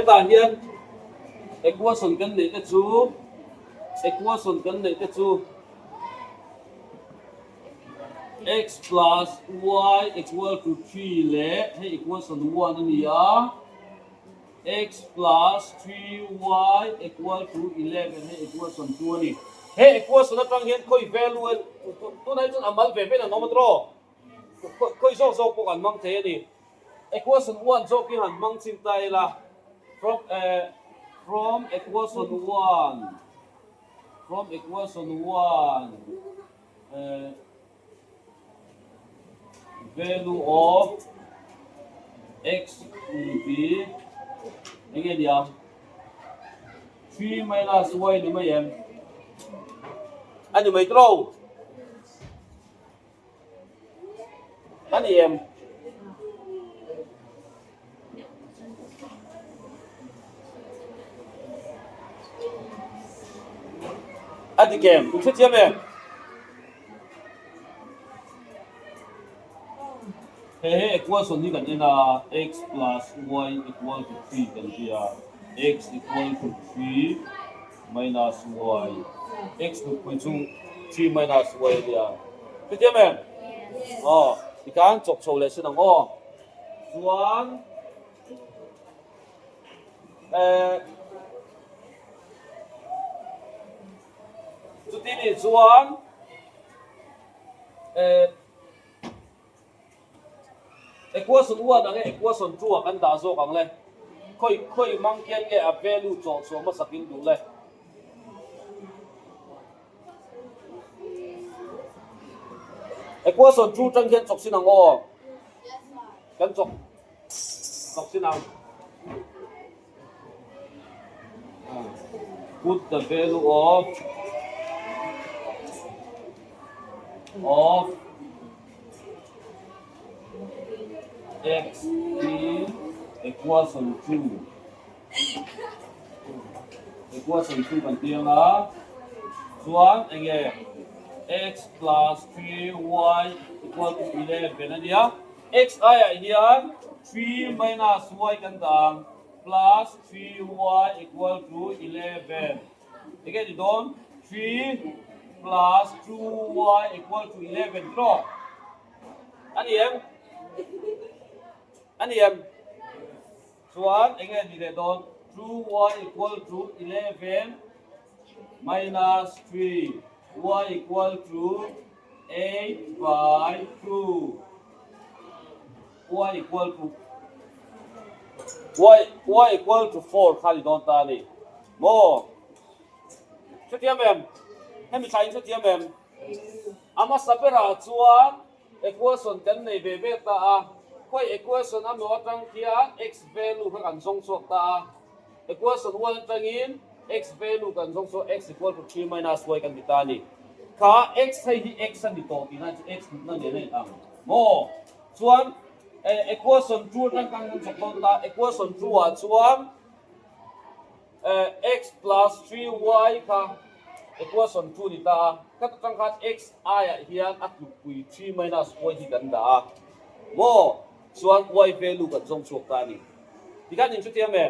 ta hian equation kan nei te chu equation kan nei te chu x plus y equal to 3 le he equation 1 ani a x plus 3y equal to 11 he equation 2 ani he equation atang hian khoi value tu nai chun amal ve ve na no matro khoi zo ko kan mang the ani equation 1 zo ki han mang chin tai la from equation 1 value of x will be again ya 3 minus y ni mai em ani mai tro ani em at the game tu chia me he equation ni kan ina x plus y equal to 3 kan dia x equal to 3 minus y x to point 3 minus y dia tu chia me thì kan chok chou le sin ang chuan chu ti ni chuan equation 1 ang equation 2 kan da zo kang le khoi mang kian ge a value cho ma sakin du le equation 2 tang hian chok sin ang kan chok sin ang put the value of x in equation 2 kan tiang la chuan enge x plus 3y equal to 11 ania x aya hian 3 minus y kan tang plus 3y equal to 11 again don 3 plus 2y equal to 11 draw ani em chuan again ni don 2y equal to 11 minus 3 y equal to 8 by 2 y equal to 4 khali don ta ni mo chutiam em hemi thain chutiam em ama sapera chuan equation kan nei ve ta a khoi equation am no tang kia x value kan song sok ta equation 1 tangin x value kan song so x equal to 3 minus y kan bitani kha x sai hi x an to ti na x na ne nei ang mo chuan equation 2 tang kan sok ta equation 2 a chuan x plus 3y kha equation 2 ni ta kat tang khat x aya hian at pui 3 minus y hi kan da mo chuan y value kan song sok ta ni tikan in chu tiam me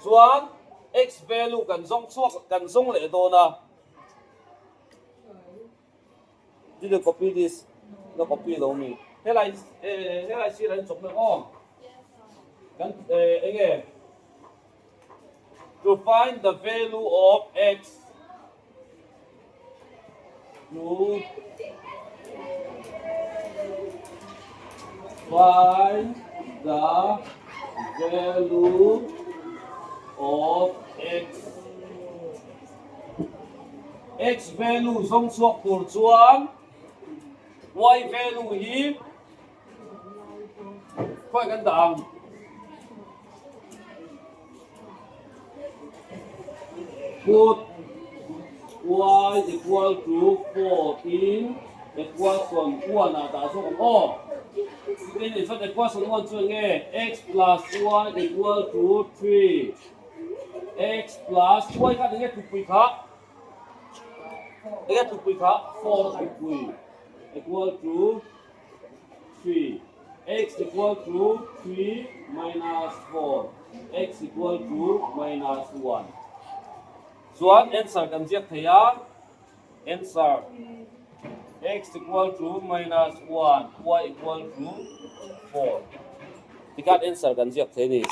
chuan x value kan song le do na did you copy this no copy lo me helai si ran chok me kan again to find the value of x to find the value of x value song suak pur chuan y value hi khoi kan dang put y equal to 14 equation 1 na da so then it's the equation 1 so nge x plus y equal to 3 x plus y ka nge tu pui kha 4 tu pui equal to 3 x equal to 3 minus 4 x equal to minus 1. Chuan answer kan ziak theia answer x equal to minus 1, y equal to 4. Tikat answer kan ziak the ni